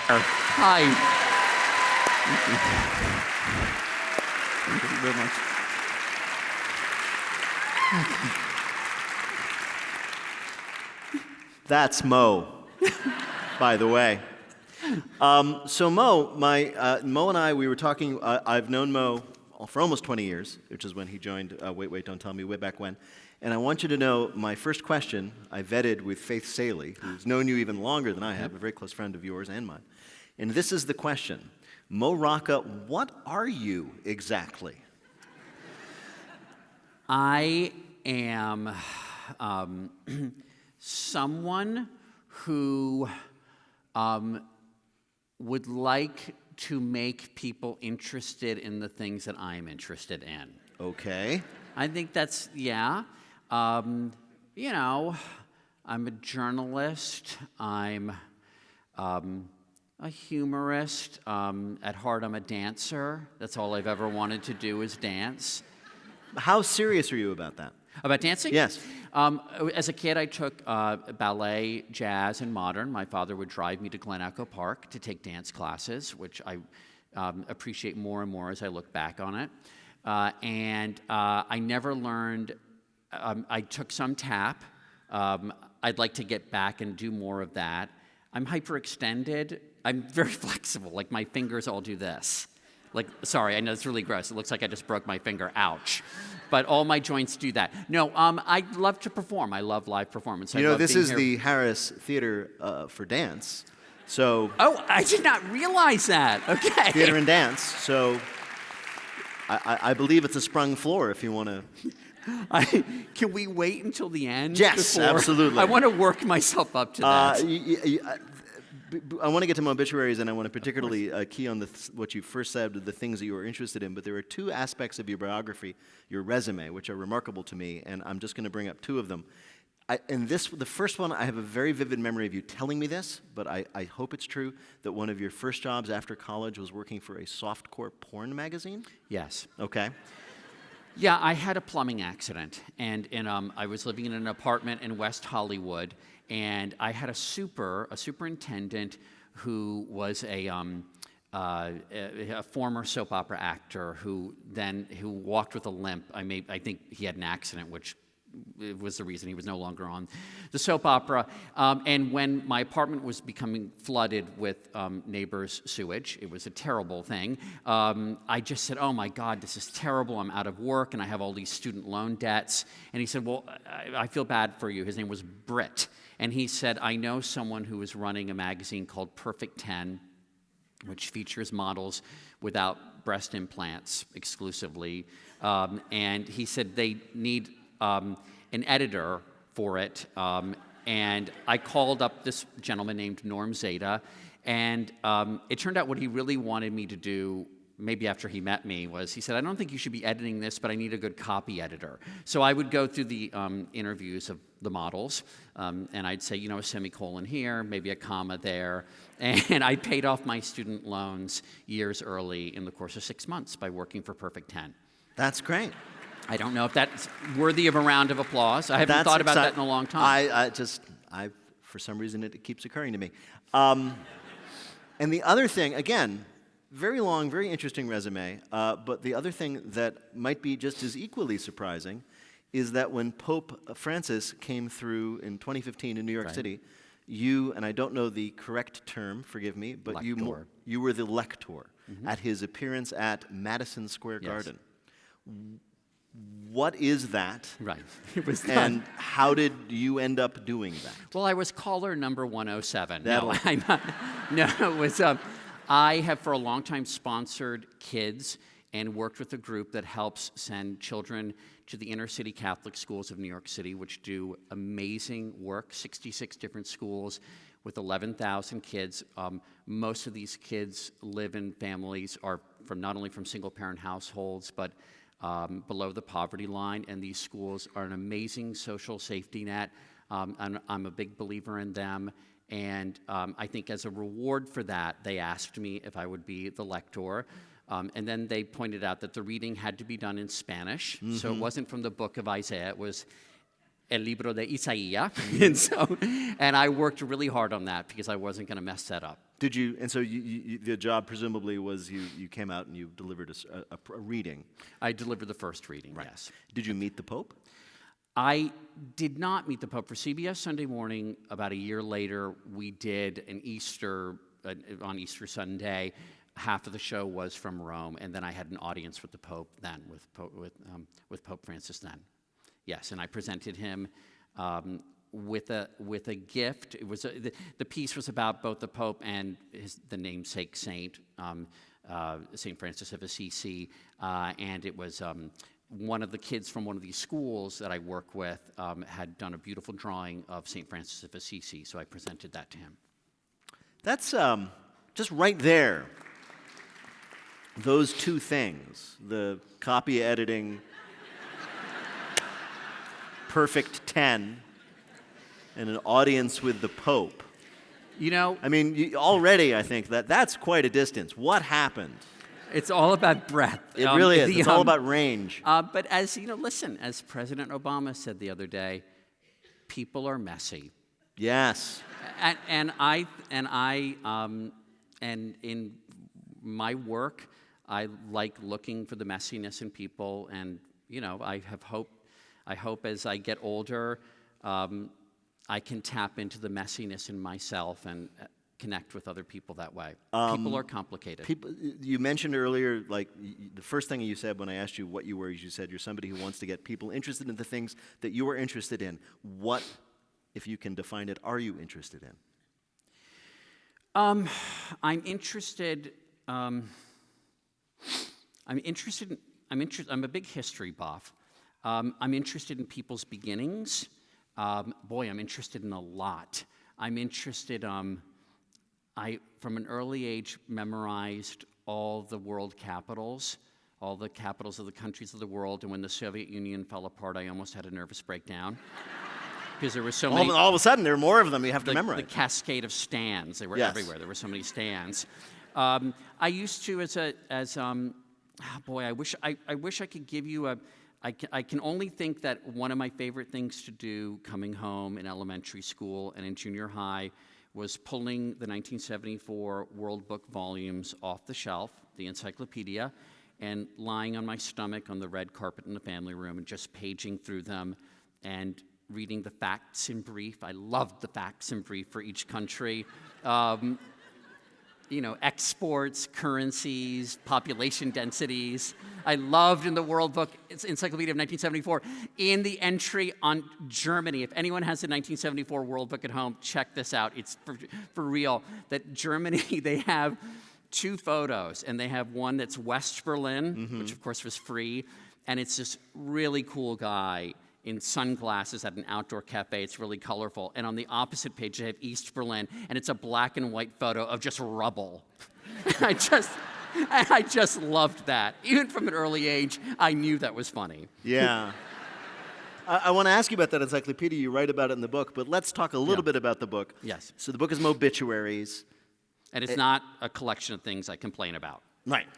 Hi. Thank you very much. That's Mo, by the way. So Mo, Mo and I, we were talking. I've known Mo for almost 20 years, which is when he joined Wait, Don't Tell Me, way back when. And I want you to know my first question I vetted with Faith Saley, who's known you even longer than I have, a very close friend of yours and mine. And this is the question. Mo Rocca, what are you exactly? I am someone who would like to make people interested in the things that I'm interested in. Okay. I think that's, yeah. You know, I'm a journalist. I'm a humorist. At heart, I'm a dancer. That's all I've ever wanted to do is dance. How serious are you about that? About dancing? Yes. As a kid, I took ballet, jazz, and modern. My father would drive me to Glen Echo Park to take dance classes, which I appreciate more and more as I look back on it. And I never learned. I took some tap. I'd like to get back and do more of that. I'm hyperextended. I'm very flexible. Like my fingers all do this. Like, sorry, I know it's really gross. It looks like I just broke my finger. Ouch. But all my joints do that. No, I love to perform. I love live performance. You know, this is the Harris Theater for Dance. So. Oh, I did not realize that. Okay. Theater and dance. So I believe it's a sprung floor if you want to. Can we wait until the end? Yes, before? absolutely. I want to work myself up to that. I want to get to Mobituaries, and I want to particularly key on what you first said, the things that you were interested in. But there are two aspects of your biography, your resume, which are remarkable to me, and I'm just going to bring up two of them. The first one, I have a very vivid memory of you telling me this, but I hope it's true, that one of your first jobs after college was working for a softcore porn magazine? Yes. Okay. Yeah, I had a plumbing accident, and I was living in an apartment in West Hollywood, and I had a superintendent who was a former soap opera actor who walked with a limp. I think he had an accident, which was the reason he was no longer on the soap opera. And when my apartment was becoming flooded with neighbors' sewage, it was a terrible thing, I just said, oh my God, this is terrible. I'm out of work and I have all these student loan debts. And he said, well, I feel bad for you. His name was Britt. And he said, I know someone who is running a magazine called Perfect 10, which features models without breast implants exclusively. And he said they need an editor for it, and I called up this gentleman named Norm Zeta, and it turned out what he really wanted me to do, maybe after he met me, was he said, I don't think you should be editing this, but I need a good copy editor. So I would go through the interviews of the models, and I'd say, a semicolon here, maybe a comma there, and I paid off my student loans years early in the course of 6 months by working for Perfect 10. That's great. I don't know if that's worthy of a round of applause. I haven't thought about that in a long time. I for some reason, it keeps occurring to me. And the other thing, again, very long, very interesting resume, but the other thing that might be just as equally surprising is that when Pope Francis came through in 2015 in New York City, you, and I don't know the correct term, forgive me, but you were the lector at his appearance at Madison Square Garden. What is that? Right. It was and how did you end up doing that? Well, I was caller number 107. It was. I have for a long time sponsored kids and worked with a group that helps send children to the inner city Catholic schools of New York City, which do amazing work, 66 different schools with 11,000 kids. Most of these kids live in families, are not only from single-parent households, but below the poverty line, and these schools are an amazing social safety net. And I'm a big believer in them, and I think as a reward for that, they asked me if I would be the lector, and then they pointed out that the reading had to be done in Spanish, so it wasn't from the book of Isaiah, it was El Libro de Isaías, and I worked really hard on that because I wasn't going to mess that up. Did you? And so the job presumably was you came out and you delivered a reading. I delivered the first reading, yes. Did you meet the Pope? I did not meet the Pope. For CBS Sunday Morning, about a year later, we did an on Easter Sunday. Half of the show was from Rome, and then I had an audience with the Pope then, with Pope Francis then. Yes, and I presented him with a gift. It was the piece was about both the Pope and the namesake saint, Saint Francis of Assisi, and it was one of the kids from one of these schools that I work with had done a beautiful drawing of Saint Francis of Assisi, so I presented that to him. That's just right there. Those two things, the copy editing, perfect 10, and an audience with the Pope. You know, I mean, already I think that's quite a distance. What happened? it's all about breadth. It really is. It's all about range. But as as President Obama said the other day, people are messy. Yes. And in my work, I like looking for the messiness in people, and I hope as I get older, I can tap into the messiness in myself and connect with other people that way. People are complicated. You mentioned earlier, the first thing you said when I asked you what you were, you said you're somebody who wants to get people interested in the things that you are interested in. What, if you can define it, are you interested in? I'm interested. I'm a big history buff. I'm interested in people's beginnings. I'm interested in a lot. I'm interested. I, from an early age, memorized all the world capitals, all the capitals of the countries of the world. And when the Soviet Union fell apart, I almost had a nervous breakdown. Because there were so many. All of a sudden, there are more of them you have to memorize. The cascade of stands. They were Yes. everywhere. There were so many stands. I used to, I wish I could give you I can only think that one of my favorite things to do coming home in elementary school and in junior high was pulling the 1974 World Book volumes off the shelf, the encyclopedia, and lying on my stomach on the red carpet in the family room and just paging through them and reading the facts in brief. I loved the facts in brief for each country. Exports, currencies, population densities. I loved in the World Book Encyclopedia of 1974, in the entry on Germany. If anyone has the 1974 World Book at home, check this out. It's for real. That Germany, they have two photos, and they have one that's West Berlin, which of course was free, and it's this really cool guy in sunglasses at an outdoor cafe. It's really colorful. And on the opposite page, they have East Berlin, and it's a black and white photo of just rubble. I just loved that. Even from an early age, I knew that was funny. Yeah. I want to ask you about that encyclopedia. You write about it in the book, but let's talk a little bit about the book. Yes. So the book is Mobituaries. And it's not a collection of things I complain about. Right.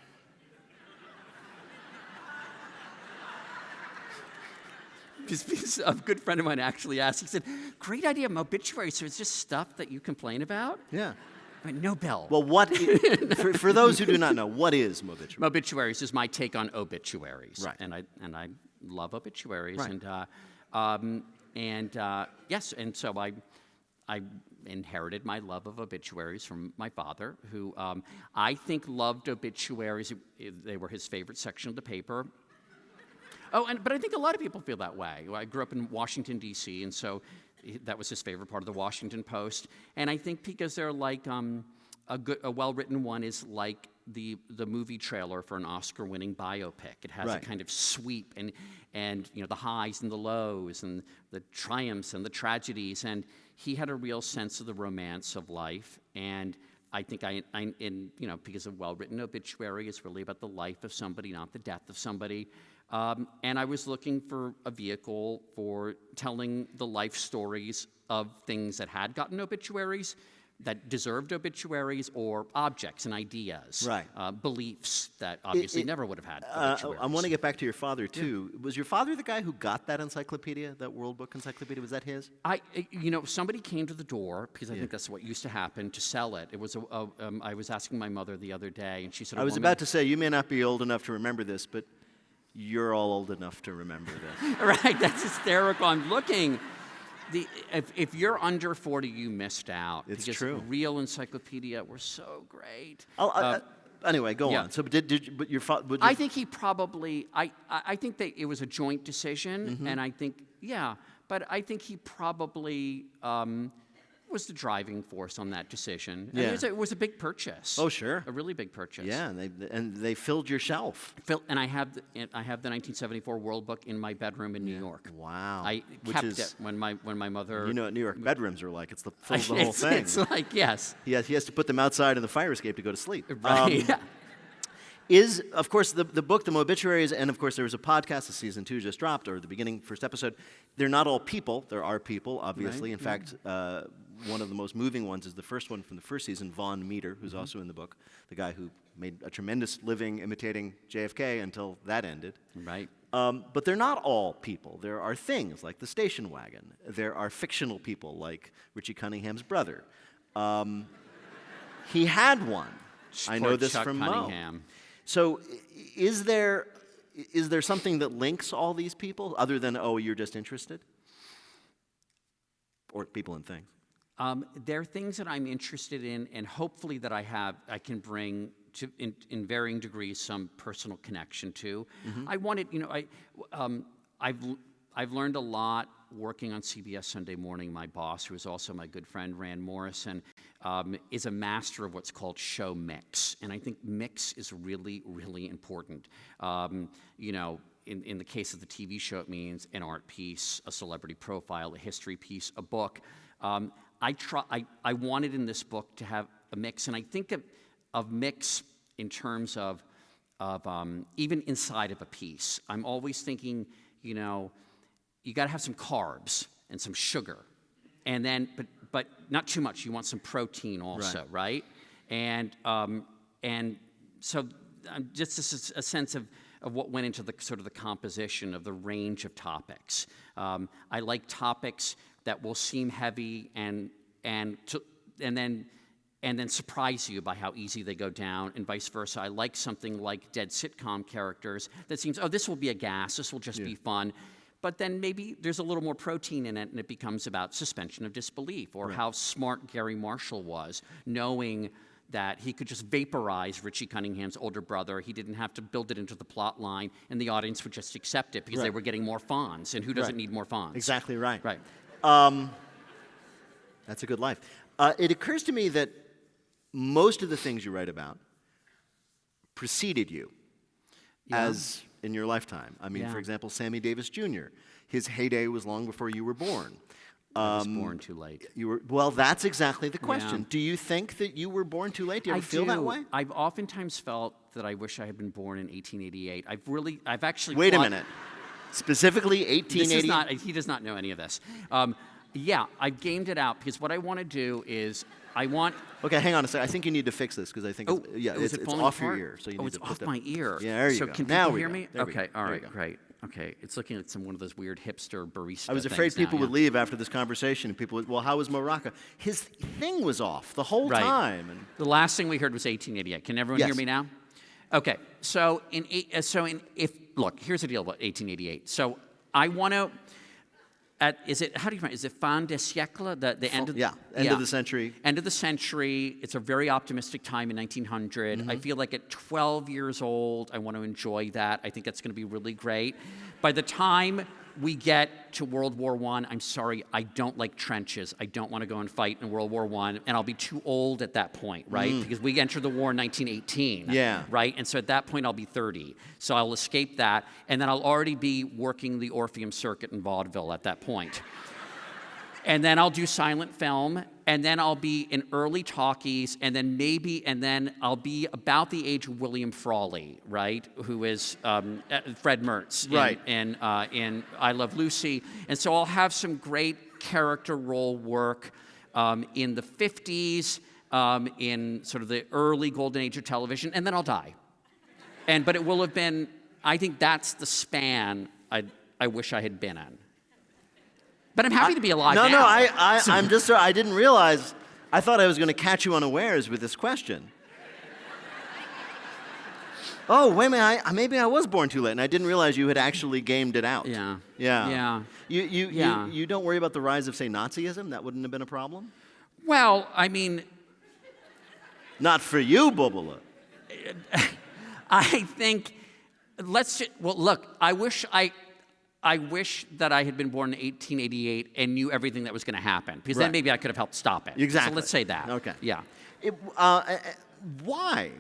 Because a good friend of mine actually asked, he said, great idea, Mobituaries, so it's just stuff that you complain about? Yeah. But no, Bill. Well, for those who do not know, what is Mobituaries? Mobituaries is my take on obituaries. Right. And I love obituaries. Right. Yes, and so I inherited my love of obituaries from my father, who I think loved obituaries. They were his favorite section of the paper. But I think a lot of people feel that way. I grew up in Washington, D.C., and so that was his favorite part of the Washington Post. And I think because they're like a well-written one is like the movie trailer for an Oscar-winning biopic. It has a kind of sweep and the highs and the lows and the triumphs and the tragedies. And he had a real sense of the romance of life. And I think because a well-written obituary is really about the life of somebody, not the death of somebody. And I was looking for a vehicle for telling the life stories of things that had gotten obituaries that deserved obituaries or objects and ideas, Right. beliefs that obviously never would have had obituaries. I want to get back to your father, too. Yeah. Was your father the guy who got that encyclopedia, that World Book Encyclopedia? Was that his? Somebody came to the door, because I think that's what used to happen, to sell it. It was I was asking my mother the other day, and she said, I was about to say, you may not be old enough to remember this, but you're all old enough to remember this. Right, that's hysterical. I'm looking. If you're under 40, you missed out. It's because true. Real encyclopedia were so great. Anyway, go on. So, but your father? I think he probably. I think that it was a joint decision, and I think but I think he probably was the driving force on that decision. Yeah. And it was a big purchase. Oh, sure. A really big purchase. Yeah, and they filled your shelf. And I have the 1974 World Book in my bedroom in New York. Wow. I kept it when my mother. You know what New York bedrooms are like. It's fills the whole thing. It's like, yes. He has to put them outside in the fire escape to go to sleep. Right. Is, of course, the book, the Mobituaries, and of course there was a podcast, the season 2 just dropped, or the beginning, first episode. They're not all people. There are people, obviously. Right. In fact, one of the most moving ones is the first one from the first season, Von Meter, who's also in the book, the guy who made a tremendous living imitating JFK until that ended. Right. But they're not all people. There are things like the station wagon. There are fictional people like Richie Cunningham's brother. He had one. I know this Chuck from Cunningham. Mo. So is there something that links all these people other than, oh, you're just interested? Or people and things? There are things that I'm interested in, and hopefully that I can bring to, in varying degrees, some personal connection to. I wanted, I've learned a lot working on CBS Sunday Morning. My boss, who is also my good friend, Rand Morrison, is a master of what's called show mix. And I think mix is really, really important. In the case of the TV show, it means an art piece, a celebrity profile, a history piece, a book. I wanted in this book to have a mix, and I think of mix in terms of even inside of a piece. I'm always thinking, you got to have some carbs and some sugar, and then but not too much. You want some protein also, right? And so just a sense of what went into the sort of the composition of the range of topics. I like topics that will seem heavy and then surprise you by how easy they go down, and vice versa. I like something like dead sitcom characters that seems, oh, this will be a gas, this will just be fun. But then maybe there's a little more protein in it, and it becomes about suspension of disbelief, or how smart Gary Marshall was, knowing that he could just vaporize Richie Cunningham's older brother. He didn't have to build it into the plot line, and the audience would just accept it because they were getting more Fonz, and who doesn't need more Fonz? Exactly right. Right. That's a good life. It occurs to me that most of the things you write about preceded you as in your lifetime. I mean, for example, Sammy Davis Jr., his heyday was long before you were born. I was born too late. Well, that's exactly the question. Yeah. Do you think that you were born too late? Do you ever feel that way? I've oftentimes felt that I wish I had been born in 1888. I've actually... Wait a minute. Specifically 1888? He does not know any of this. I've gamed it out because what I want to do is Okay, hang on a second. I think you need to fix this because I think it's off your ear. So you need it's to put off my ear. Yeah, there you go. So can now people hear me? Okay, all right, great. Okay, it's looking like one of those weird hipster barista I was afraid people would leave after this conversation. And people would, well, how was Mo Rocca? His thing was off the whole time. And the last thing we heard was 1888. Can everyone hear me now? Okay, so look, here's the deal about 1888. So I want to... is it fin de siècle, the end of end of the century? End of the century. It's a very optimistic time in 1900. I feel like at 12 years old, I want to enjoy that. I think that's going to be really great. By the time we get to World War I, I'm sorry, I don't like trenches. I don't want to go and fight in World War I, and I'll be too old at that point, right? Because we entered the war in 1918, right? And so at that point, I'll be 30. So I'll escape that, and then I'll already be working the Orpheum circuit in vaudeville at that point. And then I'll do silent film, and then I'll be in early talkies, and then I'll be about the age of William Frawley, right? Who is Fred Mertz in I Love Lucy. And so I'll have some great character role work. in the 50s, in sort of the early golden age of television, and then I'll die. But it will have been, I think that's the span I wish I had been in. But I'm happy to be alive now. No, I'm just, I didn't realize, I thought I was going to catch you unawares with this question. Oh, wait a minute, maybe I was born too late, and I didn't realize you had actually gamed it out. Yeah. Yeah. Yeah. You don't worry about the rise of, say, Nazism? That wouldn't have been a problem? Well, I mean... Not for you, Bubala. I think, look, I wish that I had been born in 1888 and knew everything that was going to happen, because then maybe I could have helped stop it. Exactly. So let's say that. Okay. Yeah. Why?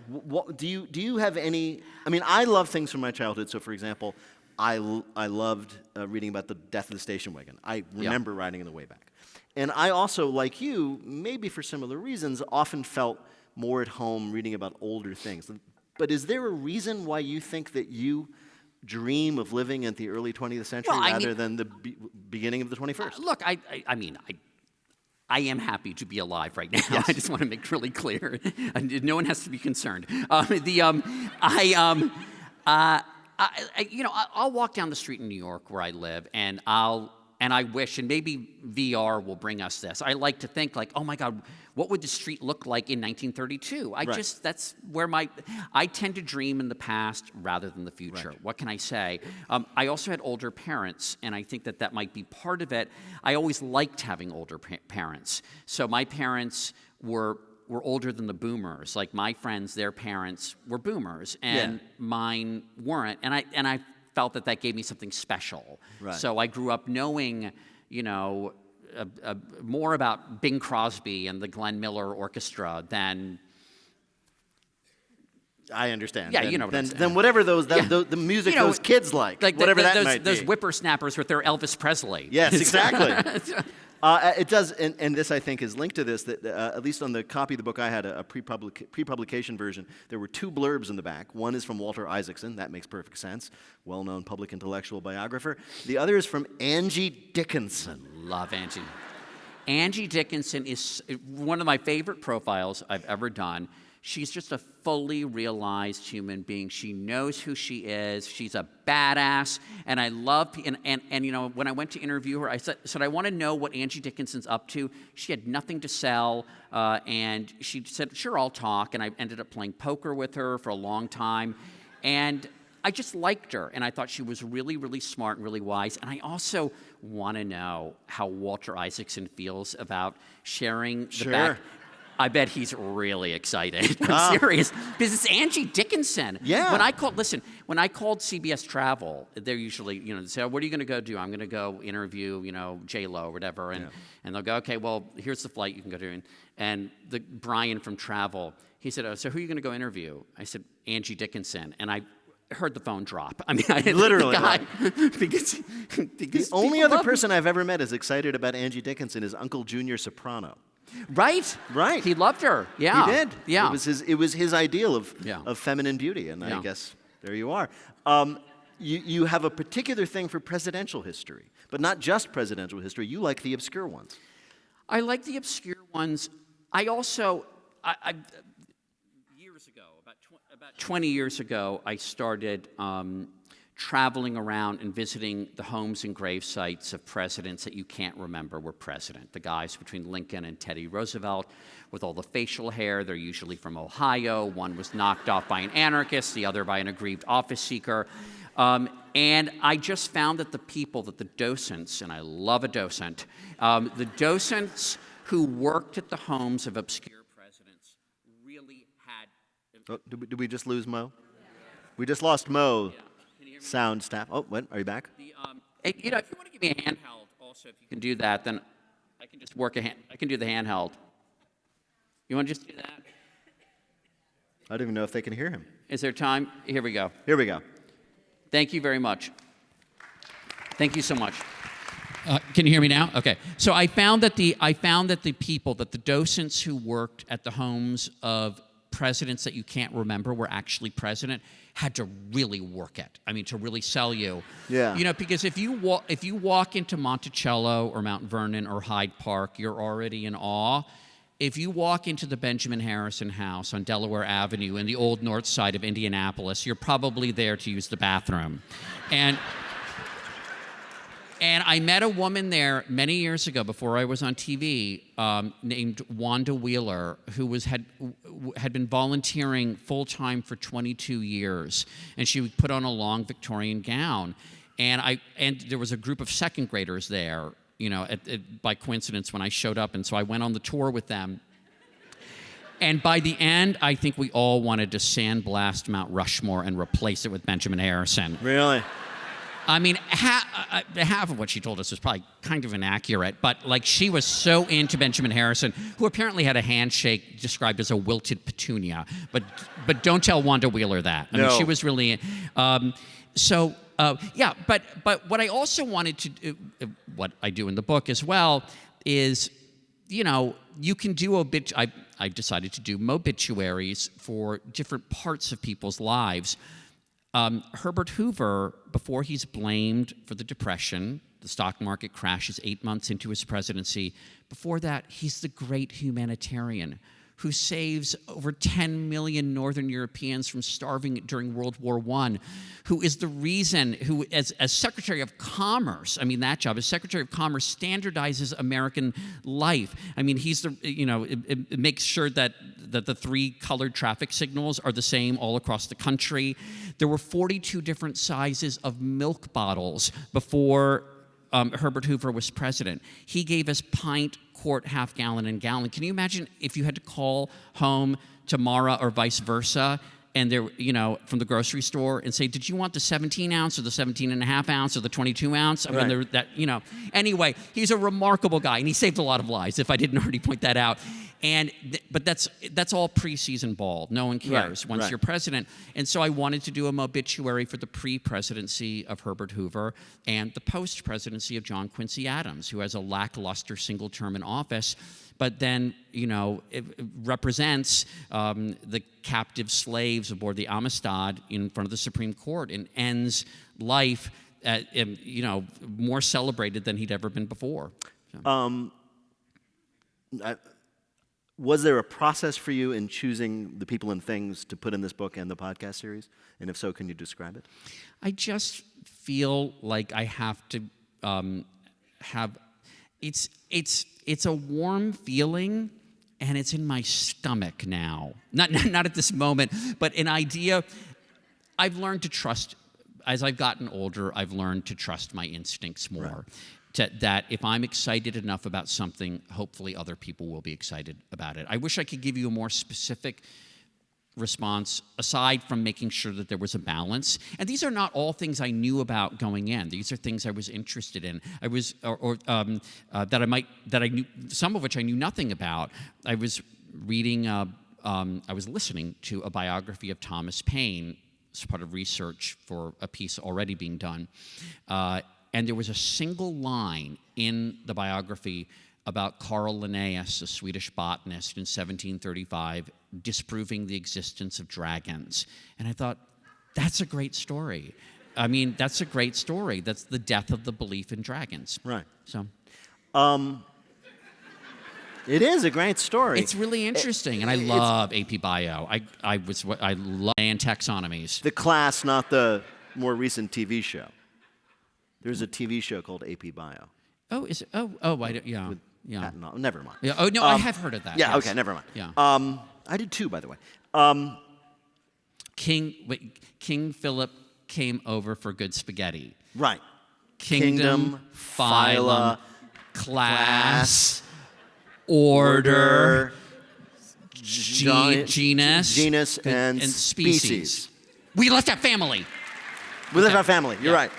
Do you have any? I mean, I love things from my childhood. So, for example, I loved reading about the death of the station wagon. I remember riding in the way back. And I also, like you, maybe for similar reasons, often felt more at home reading about older things. But is there a reason why you think that you dream of living in the early 20th century rather than the beginning of the 21st? Look, I mean, I am happy to be alive right now. Yes. I just want to make really clear. No one has to be concerned. I'll walk down the street in New York where I live, and I wish, and maybe VR will bring us this. I like to think like, oh my God, what would the street look like in 1932? That's where I tend to dream in the past rather than the future. Right. What can I say? I also had older parents, and I think that might be part of it. I always liked having older parents. So my parents were older than the boomers. Like my friends, their parents were boomers, and mine weren't. And I felt that gave me something special. Right. So I grew up knowing, more about Bing Crosby and the Glenn Miller Orchestra than... I understand. Yeah, you know what I'm saying. Then whatever the music those kids like whatever that might be. Those whippersnappers with their Elvis Presley. Yes, exactly. It does, and this I think is linked to this, that at least on the copy of the book I had, a pre-publication version, there were two blurbs in the back. One is from Walter Isaacson, that makes perfect sense, well-known public intellectual biographer. The other is from Angie Dickinson. Love Angie. Angie Dickinson is one of my favorite profiles I've ever done. She's just a fully realized human being. She knows who she is. She's a badass, and I love. And when I went to interview her, I said I want to know what Angie Dickinson's up to. She had nothing to sell, and she said, "Sure, I'll talk." And I ended up playing poker with her for a long time, and I just liked her, and I thought she was really, really smart and really wise. And I also want to know how Walter Isaacson feels about sharing the back. I bet he's really excited. I'm serious. Because it's Angie Dickinson. Yeah. When I called CBS Travel, they're usually, they say, oh, what are you going to go do? I'm going to go interview, J-Lo or whatever. And they'll go, okay, well, here's the flight you can go to. And Brian from Travel, he said, oh, so who are you going to go interview? I said, Angie Dickinson. And I heard the phone drop. I mean, I literally, the guy, because the only other person I've ever met as excited about Angie Dickinson is Uncle Junior Soprano. Right. He loved her. Yeah. He did. Yeah. It was his ideal of feminine beauty, and I guess there you are. You have a particular thing for presidential history, but not just presidential history. You like the obscure ones. I like the obscure ones. I also, years ago, about 20 years ago, I started traveling around and visiting the homes and grave sites of presidents that you can't remember were president. The guys between Lincoln and Teddy Roosevelt with all the facial hair. They're usually from Ohio. One was knocked off by an anarchist, the other by an aggrieved office seeker. And I just found that the docents, and I love a docent, the docents who worked at the homes of obscure presidents really had... Oh, did we just lose Mo? We just lost Mo. Yeah. Sound staff. Oh, what? Are you back? If you want to give me a handheld, also, if you can do that, then I can just I can do the handheld. You want to just do that? I don't even know if they can hear him. Is there time? Here we go. Here we go. Thank you very much. Thank you so much. Can you hear me now? Okay. So I found that the docents who worked at the homes of presidents that you can't remember were actually president. had to really work it. I mean, to really sell you. Yeah. You know, because if you walk into Monticello or Mount Vernon or Hyde Park, you're already in awe. If you walk into the Benjamin Harrison House on Delaware Avenue in the old north side of Indianapolis, you're probably there to use the bathroom. And I met a woman there many years ago before I was on TV named Wanda Wheeler, who had been volunteering full-time for 22 years. And she would put on a long Victorian gown. And there was a group of second graders there, you know, by coincidence when I showed up. And so I went on the tour with them. And by the end, I think we all wanted to sandblast Mount Rushmore and replace it with Benjamin Harrison. Really? I mean, half of what she told us was probably kind of inaccurate, but like she was so into Benjamin Harrison, who apparently had a handshake described as a wilted petunia. But don't tell Wanda Wheeler that. I mean, she was really. But what I also wanted to do, what I do in the book as well, is, you know, you can do I've decided to do mobituaries for different parts of people's lives. Herbert Hoover, before he's blamed for the Depression, the stock market crashes 8 months into his presidency. Before that, he's the great humanitarian who saves over 10 million Northern Europeans from starving during World War I, who is the reason, who as Secretary of Commerce, I mean that job, as Secretary of Commerce standardizes American life. I mean, he's the, you know, it makes sure that the 3 colored traffic signals are the same all across the country. There were 42 different sizes of milk bottles before Herbert Hoover was president. He gave us pint, quart, half gallon, and gallon. Can you imagine if you had to call home to Mara or vice versa, and they're, you know, from the grocery store, and say, did you want the 17 ounce or the 17 and a half ounce or the 22 ounce? I mean, that, you know. Anyway, he's a remarkable guy, and he saved a lot of lives, if I didn't already point that out. But that's all pre-season ball. No one cares once you're president. And so I wanted to do a mobituary for the pre-presidency of Herbert Hoover and the post-presidency of John Quincy Adams, who has a lackluster single term in office, but then, you know, it represents the captive slaves aboard the Amistad in front of the Supreme Court and ends life, you know, more celebrated than he'd ever been before. So. Was there a process for you in choosing the people and things to put in this book and the podcast series? And if so, can you describe it? I just feel like I have to have. It's a warm feeling, and it's in my stomach now. Not at this moment, but an idea. I've learned to trust. As I've gotten older, I've learned to trust my instincts more. Right. That if I'm excited enough about something, hopefully other people will be excited about it. I wish I could give you a more specific response, aside from making sure that there was a balance. And these are not all things I knew about going in. These are things I was interested in. That I knew, some of which I knew nothing about. I was reading, I was listening to a biography of Thomas Paine as part of research for a piece already being done. And there was a single line in the biography about Carl Linnaeus, a Swedish botanist in 1735, disproving the existence of dragons. And I thought, that's a great story. I mean, that's a great story. That's the death of the belief in dragons. Right. So. It is a great story. It's really interesting, and I love AP Bio. I love and taxonomies. The class, not the more recent TV show. There's a TV show called AP Bio. Oh, is it? Oh, I don't, yeah. Yeah. Never mind. Yeah. Oh, no, I have heard of that. Yeah, yes. okay, never mind. Yeah. I did too, by the way. King Philip came over for good spaghetti. Right. Kingdom, phylum, class, order, genus, and species. We left out family. We left out family. You're right.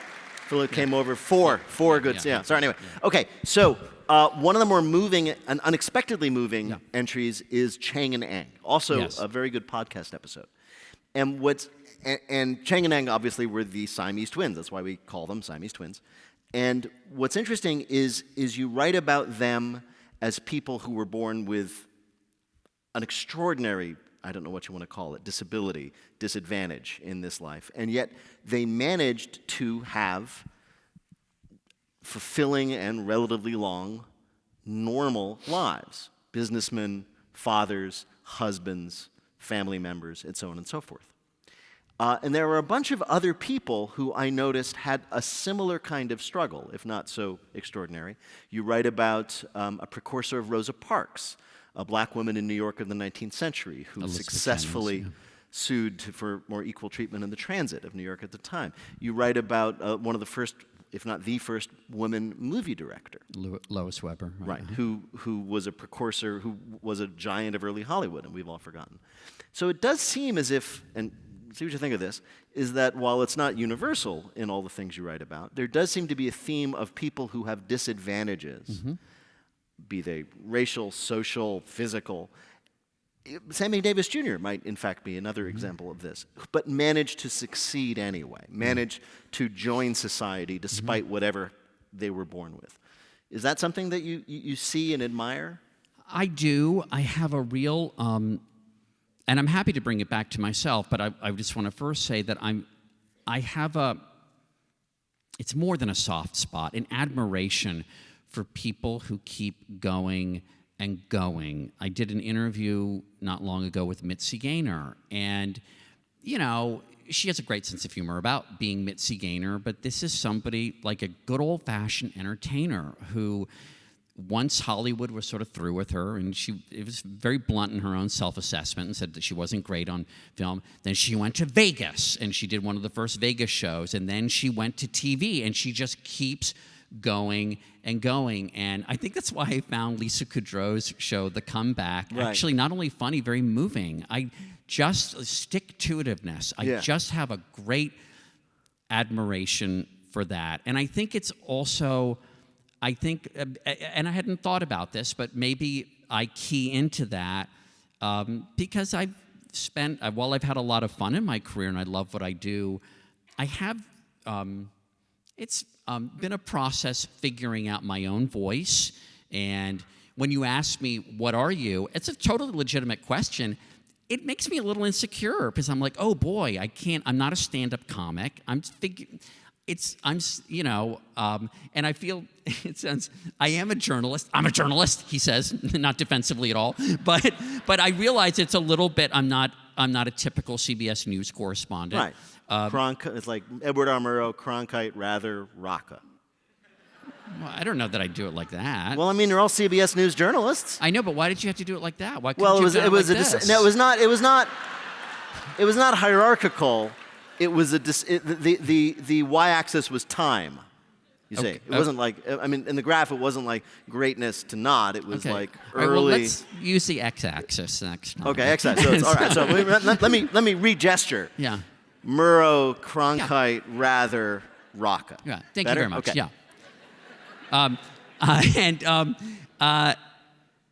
Philip came over for goods. Yeah. Sorry, anyway. Yeah. Okay, so one of the more moving and unexpectedly moving entries is Chang and Eng. Also a very good podcast episode. And Chang and Eng obviously were the Siamese twins. That's why we call them Siamese twins. And what's interesting is you write about them as people who were born with an extraordinary I don't know what you want to call it, disability, disadvantage in this life. And yet they managed to have fulfilling and relatively long, normal lives. Businessmen, fathers, husbands, family members, and so on and so forth. And there were a bunch of other people who I noticed had a similar kind of struggle, if not so extraordinary. You write about a precursor of Rosa Parks, a black woman in New York of the 19th century who Elizabeth successfully Jennings, sued for more equal treatment in the transit of New York at the time. You write about one of the first, if not the first, woman movie director. Lois Weber. Right, who was a precursor, who was a giant of early Hollywood, and we've all forgotten. So it does seem as if, and see what you think of this, is that while it's not universal in all the things you write about, there does seem to be a theme of people who have disadvantages, be they racial, social, physical. Sammy Davis Jr. might, in fact, be another example of this, but managed to succeed anyway, managed to join society despite whatever they were born with. Is that something that you see and admire? I do. I have a real, and I'm happy to bring it back to myself, but I just want to first say that I have it's more than a soft spot, an admiration for people who keep going and going. I did an interview not long ago with Mitzi Gaynor, and, you know, she has a great sense of humor about being Mitzi Gaynor, but this is somebody like a good old-fashioned entertainer who, once Hollywood was sort of through with her, and it was very blunt in her own self-assessment and said that she wasn't great on film. Then she went to Vegas, and she did one of the first Vegas shows, and then she went to TV, and she just keeps going and going. And I think that's why I found Lisa Kudrow's show, The Comeback, actually not only funny, very moving. I just stick-to-itiveness. I just have a great admiration for that. And I think it's also, and I hadn't thought about this, but maybe I key into that because while I've had a lot of fun in my career and I love what I do, I have, it's been a process figuring out my own voice. And when you ask me, what are you? It's a totally legitimate question. It makes me a little insecure because I'm like, oh boy, I'm not a stand-up comic. And I feel I am a journalist. I'm a journalist, he says, not defensively at all. But I realize it's a little bit, I'm not a typical CBS News correspondent. Right. It's like Edward R. Murrow, Cronkite, Rather, Rocca. Well, I don't know that I do it like that. Well, I mean, they're all CBS News journalists. I know, but why did you have to do it like that? Why well, couldn't you have done it like this? No, it was not hierarchical. It was the y-axis was time. You see, it wasn't like, I mean, in the graph, it wasn't like greatness to not. It was like early. Right, well, let's use the x-axis next time. Okay, x-axis. So it's, all right. So let me re-gesture. Yeah. Murrow, Cronkite, Rather, Rocca. Yeah. Thank Better? you very much. Okay. Yeah.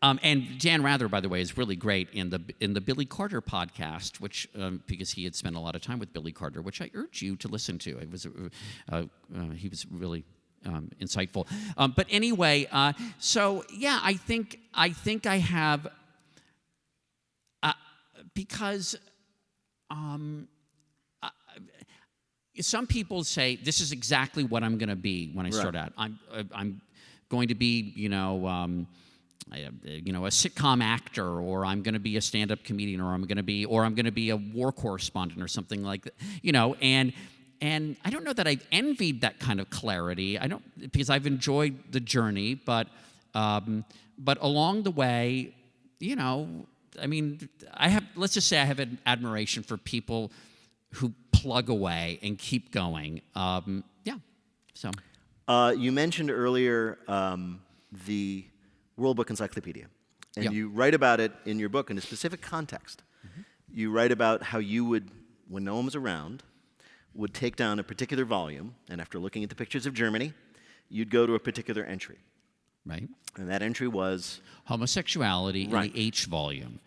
And Jan Rather, by the way, is really great in the Billy Carter podcast, which because he had spent a lot of time with Billy Carter, which I urge you to listen to. It was he was really insightful. But anyway, so yeah, I think I have because. Some people say this is exactly what I'm going to be when I start out. I'm going to be, a sitcom actor, or I'm going to be a stand-up comedian, or I'm going to be a war correspondent, or something like that. And I don't know that I've envied that kind of clarity. Because I've enjoyed the journey, but along the way, I mean, let's just say I have an admiration for people who plug away and keep going. So. You mentioned earlier the World Book Encyclopedia, and you write about it in your book in a specific context. You write about how you would, when no one was around, would take down a particular volume, and after looking at the pictures of Germany, you'd go to a particular entry. Right. And that entry was? Homosexuality in the H volume.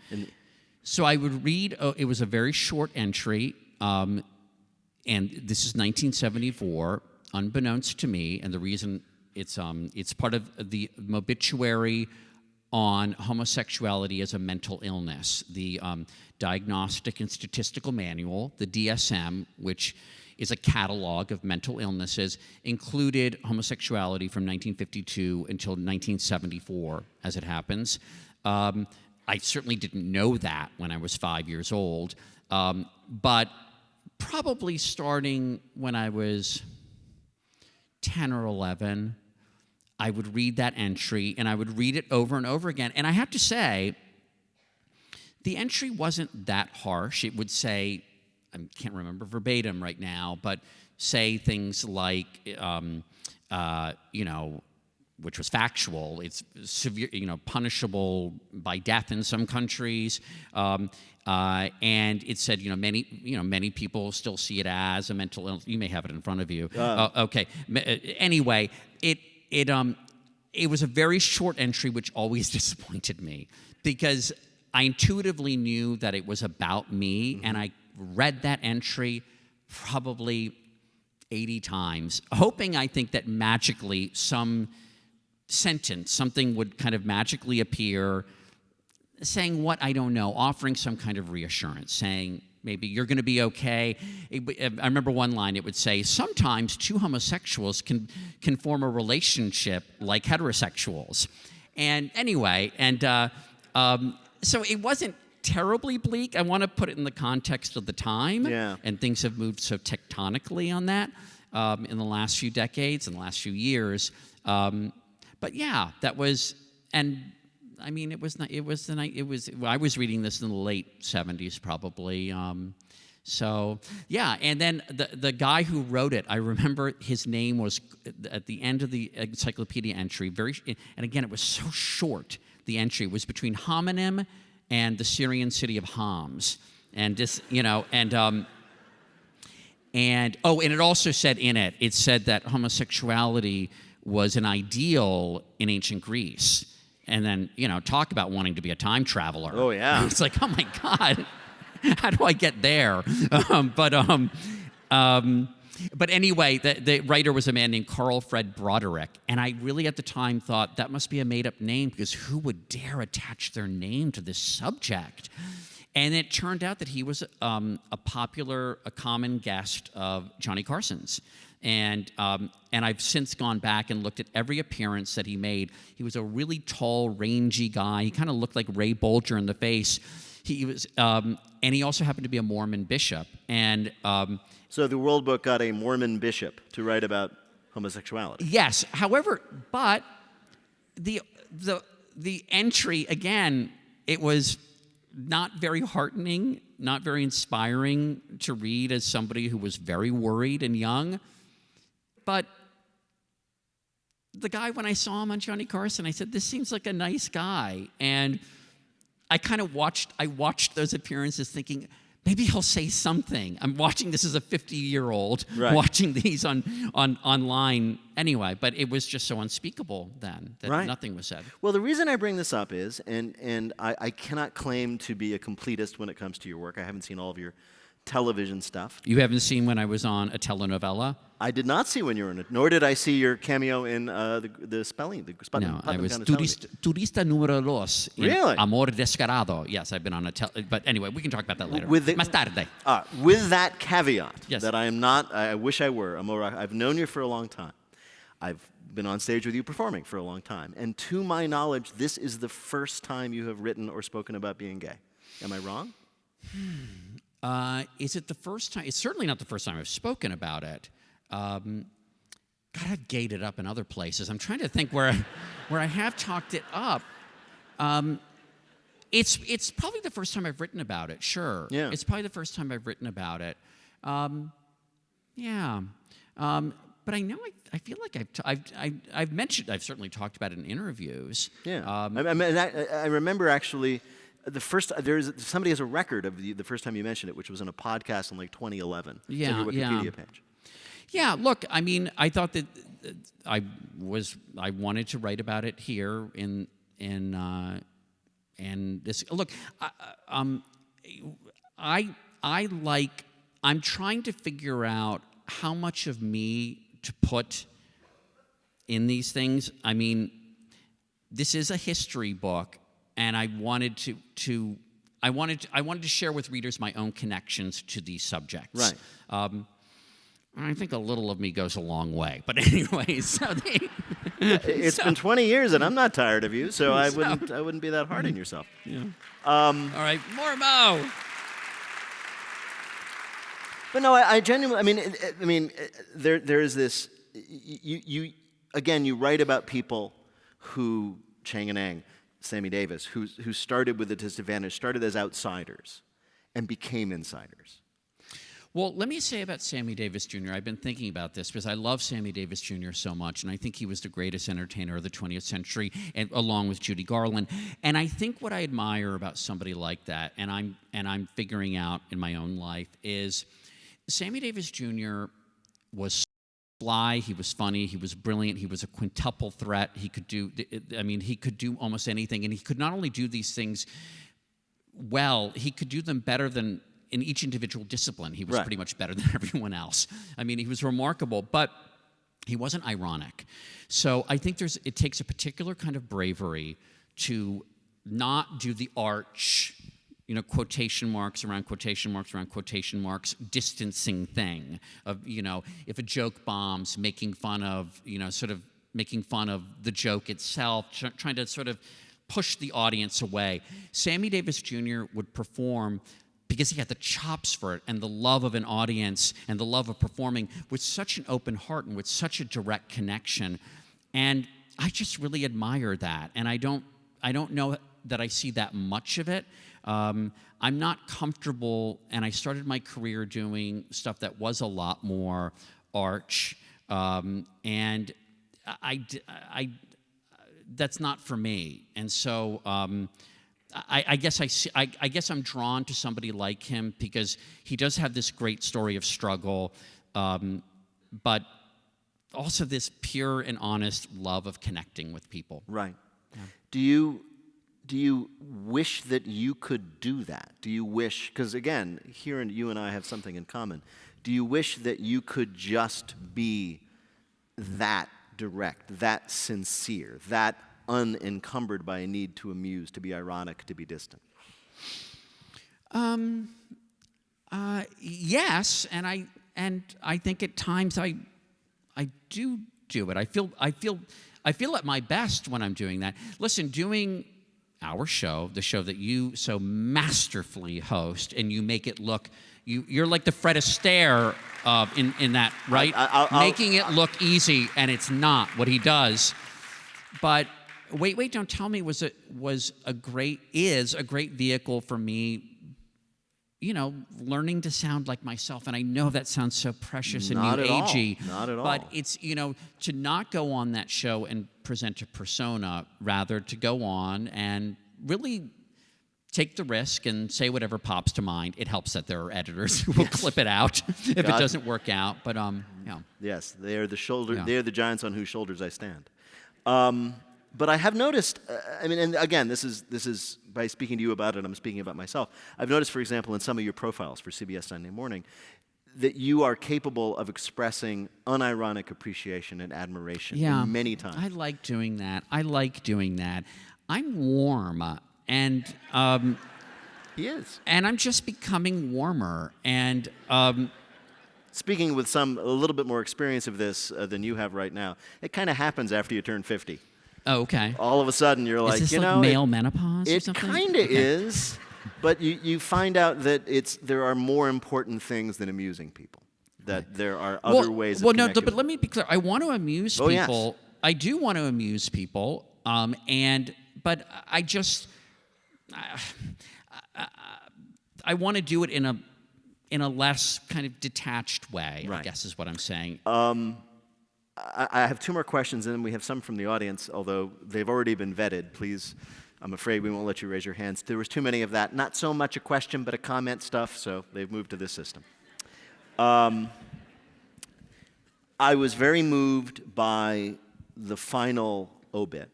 So I would read, it was a very short entry, and this is 1974, unbeknownst to me, and the reason it's part of the Mobituary on homosexuality as a mental illness. The Diagnostic and Statistical Manual, the DSM, which is a catalog of mental illnesses, included homosexuality from 1952 until 1974, as it happens. I certainly didn't know that when I was 5 years old, but probably starting when I was 10 or 11, I would read that entry, and I would read it over and over again. And I have to say, the entry wasn't that harsh. It would say, I can't remember verbatim right now, but say things like, which was factual. It's severe, punishable by death in some countries, and it said, many people still see it as a mental illness. You may have it in front of you. Okay. Anyway, it was a very short entry, which always disappointed me because I intuitively knew that it was about me, and I read that entry probably 80 times, hoping, I think, that magically some sentence, something would kind of magically appear saying what, I don't know, offering some kind of reassurance, saying maybe you're going to be okay. I remember one line, it would say, sometimes two homosexuals can form a relationship like heterosexuals. And anyway, so it wasn't terribly bleak. I want to put it in the context of the time. Yeah. And things have moved so tectonically on that in the last few decades, in the last few years. But yeah, that was, and I mean, I was reading this in the late 70s probably. So yeah, and then the guy who wrote it, I remember his name was at the end of the encyclopedia entry, and again, it was so short, the entry was between homonym and the Syrian city of Homs. And this, and it also said in it, it said that homosexuality was an ideal in ancient Greece. And then, talk about wanting to be a time traveler. Oh, yeah. It's like, oh, my God, how do I get there? But anyway, the writer was a man named Carl Fred Broderick. And I really, at the time, thought that must be a made-up name because who would dare attach their name to this subject? And it turned out that he was a common guest of Johnny Carson's. And I've since gone back and looked at every appearance that he made. He was a really tall, rangy guy. He kind of looked like Ray Bolger in the face. He was, and he also happened to be a Mormon bishop. And so the World Book got a Mormon bishop to write about homosexuality. Yes. However, but the entry again, it was not very heartening, not very inspiring to read as somebody who was very worried and young. But the guy, when I saw him on Johnny Carson, I said, this seems like a nice guy. And I kind of watched those appearances thinking, maybe he'll say something. I'm watching this as a 50-year-old, right, watching these online anyway. But it was just so unspeakable then that right, nothing was said. Well, the reason I bring this up is, and I cannot claim to be a completist when it comes to your work. I haven't seen all of your television stuff. You haven't seen when I was on a telenovela? I did not see when you were in it, nor did I see your cameo in the spelling. No, I was turista número dos in really? Amor Descarado. Yes, I've been on but anyway, we can talk about that later. Más tarde. With that caveat, yes, that I am not, I wish I were, Mo Rocca. I've known you for a long time. I've been on stage with you performing for a long time. And to my knowledge, this is the first time you have written or spoken about being gay. Am I wrong? Is it the first time? It's certainly not the first time I've spoken about it. God, I've gayed it up in other places. I'm trying to think where I have talked it up. It's probably the first time I've written about it. Sure. Yeah. It's probably the first time I've written about it. Yeah. But I know I feel like I've mentioned, I've certainly talked about it in interviews. Yeah. I remember actually. Somebody has a record of the first time you mentioned it, which was on a podcast in like 2011. Yeah, it's on your Wikipedia page. Yeah, look, I mean, I thought that I wanted to write about it here in this. Look, I'm trying to figure out how much of me to put in these things. I mean, this is a history book, and I wanted to share with readers my own connections to these subjects. Right. I think a little of me goes a long way. But anyway, It's been 20 years, and I'm not tired of you, so I wouldn't be that hard on yourself. Yeah. All right, more Mo. But no, I genuinely. There is this. You write about people who Chang and Ang, Sammy Davis, who started with a disadvantage, started as outsiders, and became insiders. Well, let me say about Sammy Davis Jr., I've been thinking about this because I love Sammy Davis Jr. so much, and I think he was the greatest entertainer of the 20th century, and, along with Judy Garland. And I think what I admire about somebody like that, and I'm figuring out in my own life, is Sammy Davis Jr. was fly, he was funny, he was brilliant, he was a quintuple threat. He could do almost anything, and he could not only do these things well, he could do them better than in each individual discipline. He was pretty much better than everyone else. I mean, he was remarkable, but he wasn't ironic. So I think it takes a particular kind of bravery to not do the arch, quotation marks around quotation marks around quotation marks, distancing thing of, if a joke bombs, making fun of the joke itself, trying to sort of push the audience away. Sammy Davis Jr. would perform because he had the chops for it and the love of an audience and the love of performing with such an open heart and with such a direct connection. And I just really admire that. And I don't know that I see that much of it. I'm not comfortable, and I started my career doing stuff that was a lot more arch, and I that's not for me. And so I guess I'm drawn to somebody like him because he does have this great story of struggle, but also this pure and honest love of connecting with people. Right. Yeah. Do you wish that you could do that? Do you wish, because again, here you and I have something in common. Do you wish that you could just be that direct, that sincere, that unencumbered by a need to amuse, to be ironic, to be distant? Yes, and I think at times I do it. I feel at my best when I'm doing that. Listen, doing our show, the show that you so masterfully host, and you make it look, you're like the Fred Astaire in that, right? Making it look easy, and it's not what he does. But Wait, Don't Tell Me is a great vehicle for me, learning to sound like myself. And I know that sounds so precious and new agey. Not at all. But it's, to not go on that show and present a persona, rather to go on and really take the risk and say whatever pops to mind. It helps that there are editors who will clip it out if it doesn't work out. But Yes, they are the shoulder. Yeah. They are the giants on whose shoulders I stand. But I have noticed, and again, this is by speaking to you about it, I'm speaking about myself. I've noticed, for example, in some of your profiles for CBS Sunday Morning, that you are capable of expressing unironic appreciation and admiration many times. I like doing that. I'm warm, and he is. And I'm just becoming warmer, and speaking with a little bit more experience of this than you have right now, it kind of happens after you turn 50. Oh, okay. All of a sudden, you're like, is this like male menopause or something? It kind of is, but you find out that there are more important things than amusing people. That there are other ways of connecting. But let me be clear. I want to amuse people. Yes. I do want to amuse people, but I just I want to do it in a less kind of detached way. Right. I guess is what I'm saying. I have two more questions, and then we have some from the audience, although they've already been vetted. Please, I'm afraid we won't let you raise your hands. There was too many of that. Not so much a question, but a comment stuff, so they've moved to this system. I was very moved by the final obit,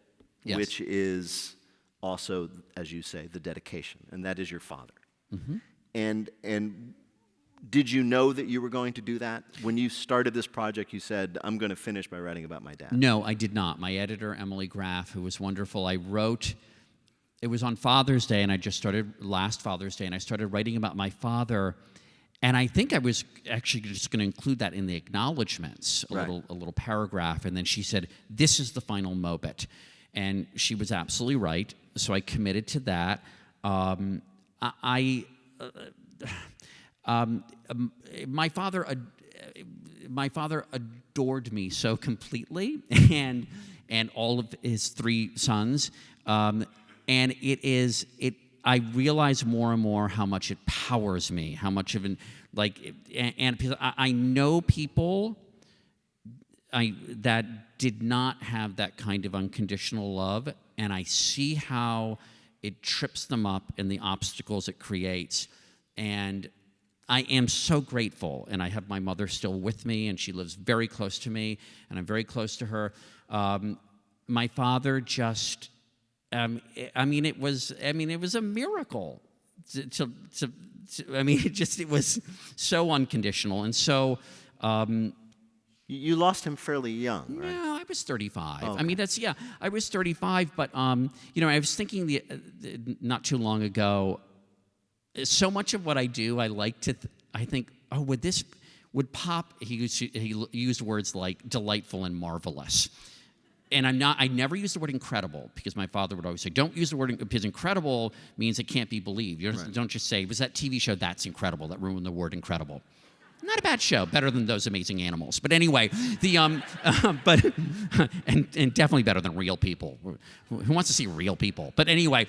which is also, as you say, the dedication, and that is your father. Mm-hmm. And Did you know that you were going to do that? When you started this project, you said, I'm going to finish by writing about my dad. No, I did not. My editor, Emily Graff, who was wonderful, I wrote, it was on Father's Day, and I just started last Father's Day, and I started writing about my father, and I think I was actually just going to include that in the acknowledgments, a little paragraph, and then she said, this is the final Mobit. And she was absolutely right, so I committed to that. My father adored me so completely, and all of his three sons, and I realize more and more how much it powers me, how much of and because I know people that did not have that kind of unconditional love, and I see how it trips them up and the obstacles it creates, and I am so grateful, and I have my mother still with me, and she lives very close to me, and I'm very close to her. My father just, it was a miracle. It was so unconditional, and so. You lost him fairly young, right? No, I was 35. Oh, okay. I was 35, but I was thinking not too long ago. So much of what I do, I like to. I think, would Pop? He used words like delightful and marvelous, and I never use the word incredible, because my father would always say, "Don't use the word because incredible means it can't be believed. Don't just say, was that TV show That's Incredible that ruined the word incredible." Not a bad show, better than Those Amazing Animals. But anyway, and definitely better than Real People. Who wants to see real people? But anyway,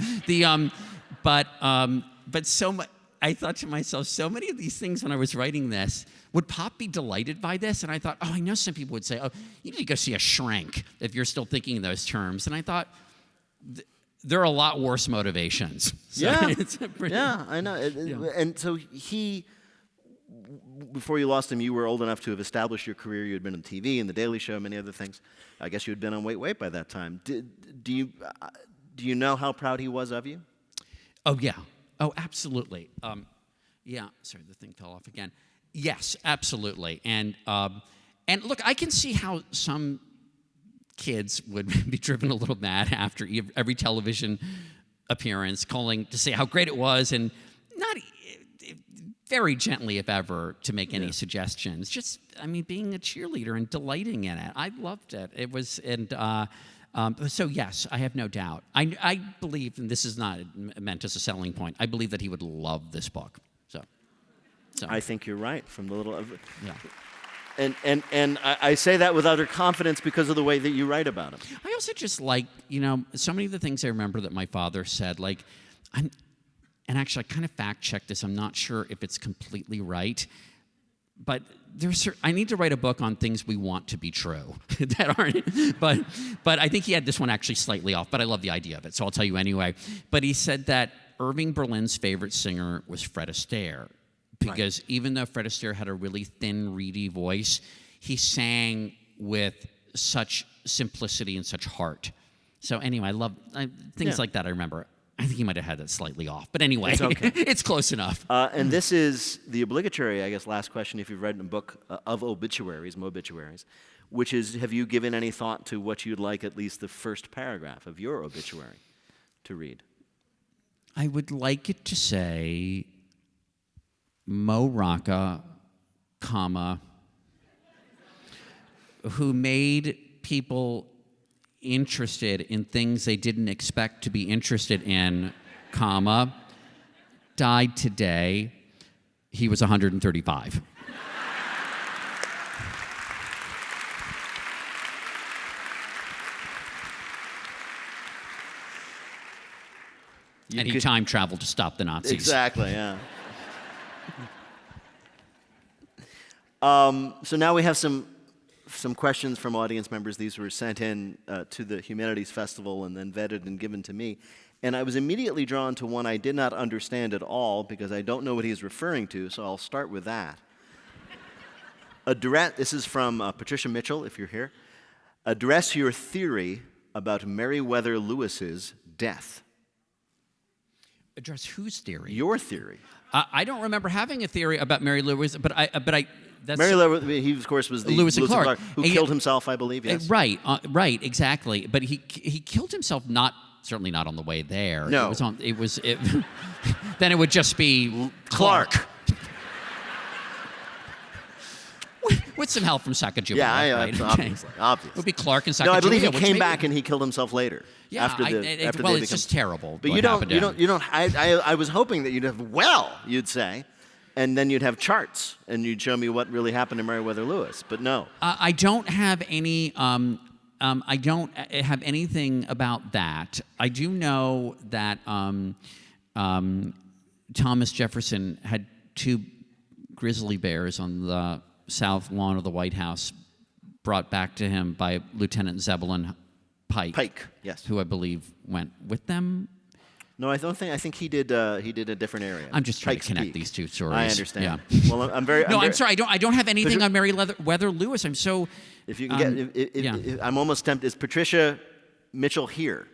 I thought to myself, so many of these things when I was writing this, would Pop be delighted by this? And I thought, I know some people would say, you need to go see a shrink if you're still thinking in those terms. And I thought, there are a lot worse motivations. So I know. And so before you lost him, you were old enough to have established your career. You had been on TV and The Daily Show, many other things. I guess you had been on Wait, Wait by that time. Do you know how proud he was of you? Oh, yeah. Oh, absolutely. Sorry, the thing fell off again. Yes, absolutely. And look, I can see how some kids would be driven a little mad after every television appearance, calling to say how great it was, and not very gently, if ever, to make any suggestions. Just, being a cheerleader and delighting in it. I loved it. It was, so yes, I have no doubt. I believe, and this is not meant as a selling point, I believe that he would love this book. So. I think you're right, from the little... Yeah. And I say that with utter confidence because of the way that you write about him. I also just like, so many of the things I remember that my father said, and actually I kind of fact-checked this, I'm not sure if it's completely right, but I need to write a book on things we want to be true that aren't, but I think he had this one actually slightly off, but I love the idea of it, so I'll tell you anyway. But he said that Irving Berlin's favorite singer was Fred Astaire, because even though Fred Astaire had a really thin, reedy voice, he sang with such simplicity and such heart. So anyway, I love things like that. I remember. I think he might have had that slightly off, but anyway, it's okay. It's close enough. And this is the obligatory, I guess, last question, if you've read a book of obituaries, Mobituaries, which is, have you given any thought to what you'd like at least the first paragraph of your obituary to read? I would like it to say, Mo Rocca, who made people interested in things they didn't expect to be interested in, died today. He was 135. And he time traveled to stop the Nazis. Exactly, yeah. So now we have some questions from audience members. These were sent in to the Humanities Festival and then vetted and given to me. And I was immediately drawn to one I did not understand at all because I don't know what he's referring to, so I'll start with that. This is from Patricia Mitchell, if you're here. Address your theory about Meriwether Lewis's death. Address whose theory? Your theory. I don't remember having a theory about Mary Lewis, but that's Mary Lewis, he of course was the Lewis and Clark, who killed himself, I believe. Yes. Right, exactly. But he killed himself certainly not on the way there. No. Then it would just be Clark. With some help from Sacagawea. Yeah, right? obviously. It would be Clark and Sacagawea. No, I believe he came back and he killed himself later. Yeah, it's just terrible. But you don't. I was hoping that you'd say, and then you'd have charts and you'd show me what really happened to Meriwether Lewis. But no, I don't have any. I don't have anything about that. I do know that Thomas Jefferson had 2 grizzly bears on the south lawn of the White House, brought back to him by Lieutenant Zebulon Pike. Yes. Who I believe went with them. No, I don't think. I think he did a different area. I'm just trying Pike's to connect Peak. these two stories. I understand. Yeah. Well, I'm sorry. I don't have anything on Meriwether Lewis. I'm so. If you can get, I'm almost tempted. Is Patricia Mitchell here?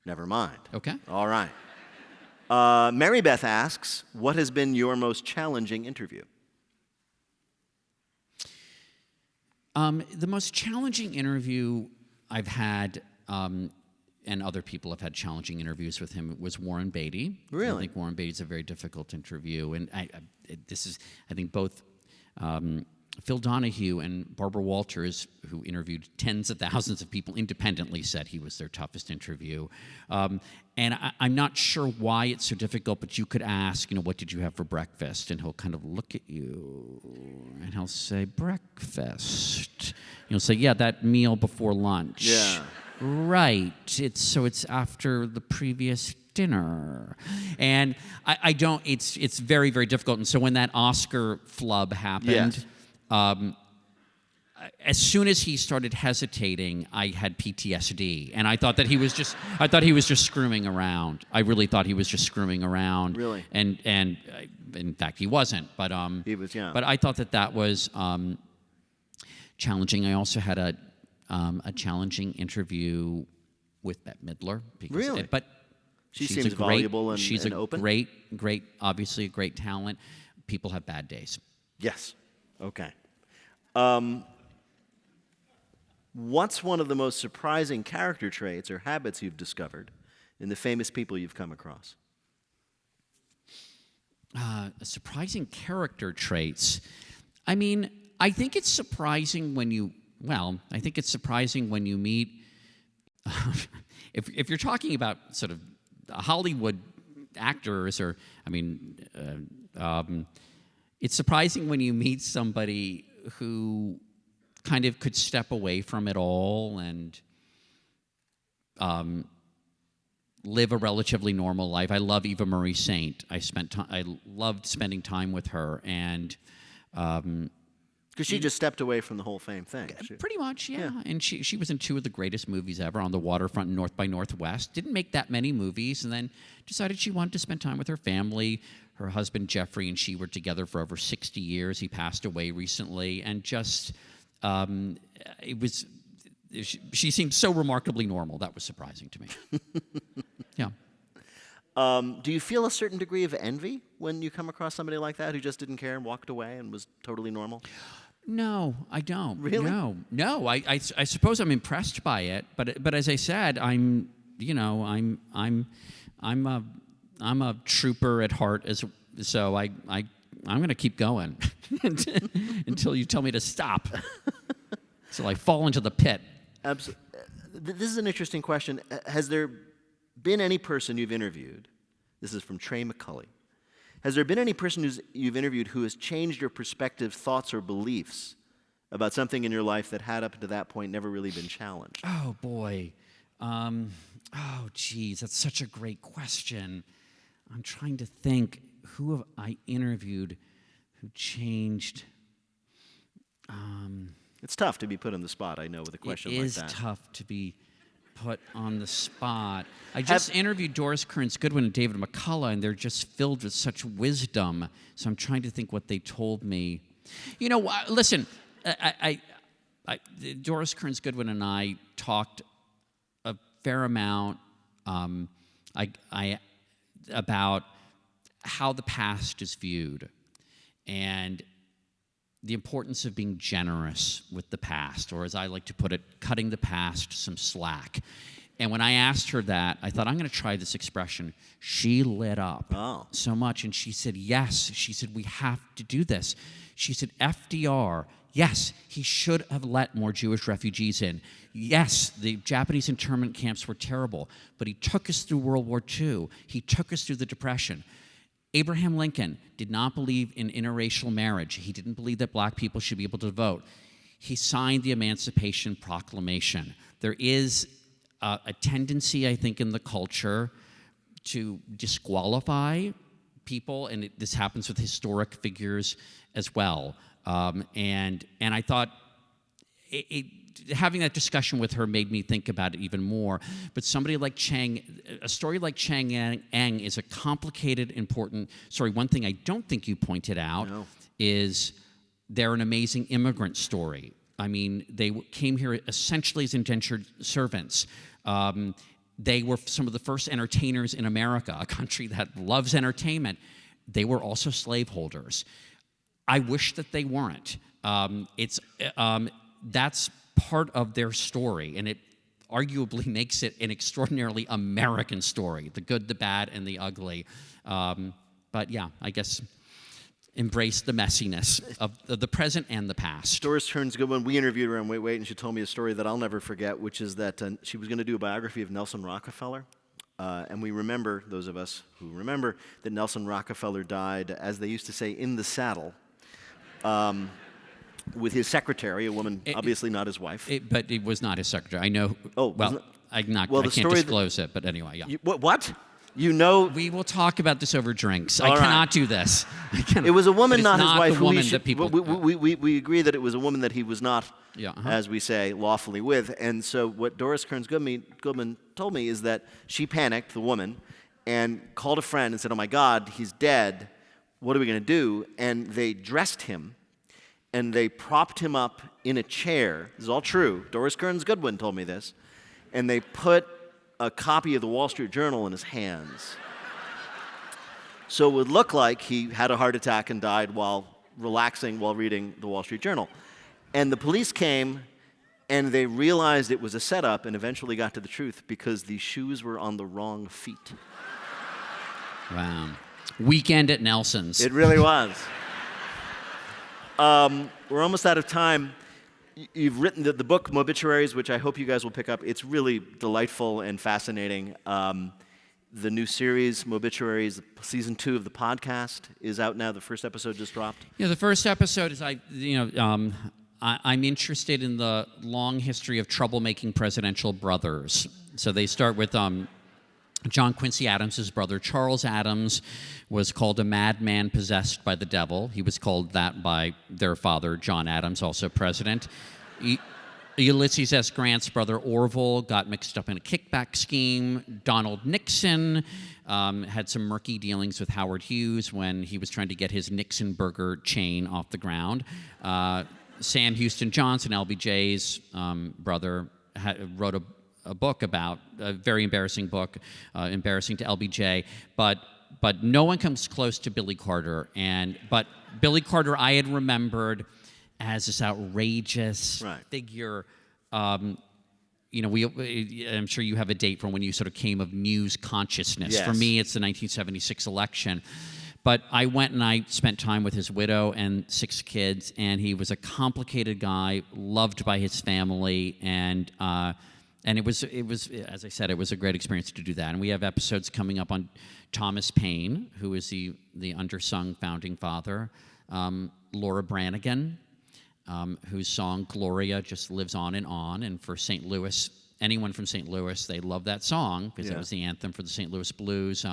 Never mind. Okay. All right. Mary Beth asks, "What has been your most challenging interview?" The most challenging interview I've had, and other people have had challenging interviews with him, was Warren Beatty. Really? I think Warren Beatty's a very difficult interview, and I think both Phil Donahue and Barbara Walters, who interviewed tens of thousands of people independently, said he was their toughest interview. And I'm not sure why it's so difficult, but you could ask, what did you have for breakfast? And he'll kind of look at you, and he'll say, breakfast. You'll say, yeah, that meal before lunch. Yeah. Right. It's after the previous dinner. And I don't, it's very, very difficult. And so when that Oscar flub happened, Yes. As soon as he started hesitating, I had PTSD, and I thought that he was just screwing around. I really thought he was just screwing around. Really? And in fact, he wasn't. But He was, yeah. But I thought that was challenging. I also had a challenging interview with Bette Midler. Really? But She she's seems a great, valuable and she's a open. great, obviously a great talent. People have bad days. Yes. Okay. What's one of the most surprising character traits or habits you've discovered in the famous people you've come across? Surprising character traits. I mean, I think it's surprising when you meet, if you're talking about sort of Hollywood actors, or, it's surprising when you meet somebody who kind of could step away from it all and live a relatively normal life. I love Eva Marie Saint. I loved spending time with her, and because she just stepped away from the whole fame thing. pretty much, yeah. And she was in 2 of the greatest movies ever, On the Waterfront and North by Northwest. Didn't make that many movies, and then decided she wanted to spend time with her family. Her husband Jeffrey and she were together for over 60 years. He passed away recently, and just she seemed so remarkably normal. That was surprising to me. Yeah. Do you feel a certain degree of envy when you come across somebody like that who just didn't care and walked away and was totally normal? No, I don't. Really? No. I suppose I'm impressed by it, but as I said, I'm a trooper at heart, so I'm going to keep going until you tell me to stop. So I fall into the pit. This is an interesting question. Has there been any person you've interviewed? This is from Trey McCulley. Has there been any person you've interviewed who has changed your perspective, thoughts, or beliefs about something in your life that had up to that point never really been challenged? Oh, boy. Geez, that's such a great question. I'm trying to think, who have I interviewed who changed? It's tough to be put on the spot, I know, with a question like that. It is tough to be put on the spot. I just interviewed Doris Kearns Goodwin and David McCullough, and they're just filled with such wisdom. So I'm trying to think what they told me. Listen, Doris Kearns Goodwin and I talked a fair amount about how the past is viewed and the importance of being generous with the past, or as I like to put it, cutting the past some slack. And when I asked her that, I thought, I'm going to try this expression. She lit up so much, and she said, yes. She said, we have to do this. She said, FDR, yes, he should have let more Jewish refugees in. Yes, the Japanese internment camps were terrible, but he took us through World War II. He took us through the Depression. Abraham Lincoln did not believe in interracial marriage. He didn't believe that black people should be able to vote. He signed the Emancipation Proclamation. There is a tendency, I think, in the culture to disqualify people, and this happens with historic figures as well. And I thought having that discussion with her made me think about it even more. But somebody like a story like Chang Eng is a complicated, important story. One thing I don't think you pointed out is they're an amazing immigrant story. I mean, they came here essentially as indentured servants. They were some of the first entertainers in America, a country that loves entertainment. They were also slaveholders. I wish that they weren't. That's part of their story, and it arguably makes it an extraordinarily American story, the good, the bad, and the ugly. But yeah, I guess embrace the messiness of the present and the past. Doris Kearns Goodwin, we interviewed her on Wait, and she told me a story that I'll never forget, which is that she was going to do a biography of Nelson Rockefeller. And we remember, those of us who remember, that Nelson Rockefeller died, as they used to say, in the saddle, with his secretary, a woman, obviously not his wife. But it was not his secretary. I know. Oh, well, I can't disclose it, but anyway, yeah. What? You know, we will talk about this over drinks. All I right. cannot do this. It was a woman, not his wife. The woman that people. We agree that it was a woman that he was not, as we say, lawfully with. And so, what Doris Kearns Goodman told me is that she panicked, the woman, and called a friend and said, "Oh my God, he's dead. What are we going to do?" And they dressed him, and they propped him up in a chair. This is all true. Doris Kearns Goodwin told me this, and they put a copy of the Wall Street Journal in his hands. So it would look like he had a heart attack and died while relaxing while reading the Wall Street Journal. And the police came, and they realized it was a setup and eventually got to the truth because the shoes were on the wrong feet. Wow. Weekend at Nelson's. It really was. We're almost out of time. You've written the book, Mobituaries, which I hope you guys will pick up. It's really delightful and fascinating. The new series, Mobituaries, season 2 of the podcast, is out now. The first episode just dropped. Yeah, the first episode is I'm interested in the long history of troublemaking presidential brothers. So they start with John Quincy Adams' brother. Charles Adams was called a madman possessed by the devil. He was called that by their father, John Adams, also president. Ulysses S. Grant's brother Orville got mixed up in a kickback scheme. Donald Nixon had some murky dealings with Howard Hughes when he was trying to get his Nixon burger chain off the ground. Sam Houston Johnson, LBJ's brother, wrote a book about a very embarrassing book, embarrassing to LBJ, but no one comes close to Billy Carter. But Billy Carter, I had remembered as this outrageous figure. I'm sure you have a date from when you sort of came of news consciousness. Yes. For me, it's the 1976 election. But I went and I spent time with his widow and 6 kids, and he was a complicated guy, loved by his family, and it was, as I said, it was a great experience to do that. And we have episodes coming up on Thomas Paine, who is the undersung founding father, Laura Branigan, whose song Gloria just lives on. And for St. Louis, anyone from St. Louis, they love that song because it was the anthem for the St. Louis Blues.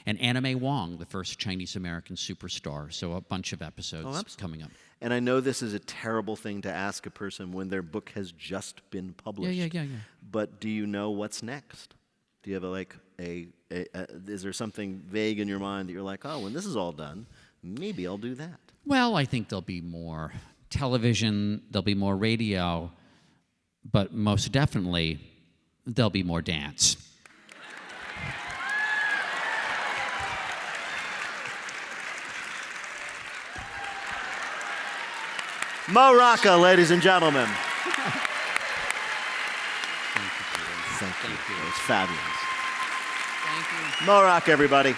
And Anna May Wong, the first Chinese-American superstar. So a bunch of episodes coming up. And I know this is a terrible thing to ask a person when their book has just been published. Yeah. But do you know what's next? Do you have is there something vague in your mind that you're like, oh, when this is all done, maybe I'll do that? Well, I think there'll be more television, there'll be more radio, but most definitely there'll be more dance. Mo Rocca, ladies and gentlemen. Thank you, Peter. Thank you. Thank you. It was fabulous. Thank you. Mo Rocca, everybody.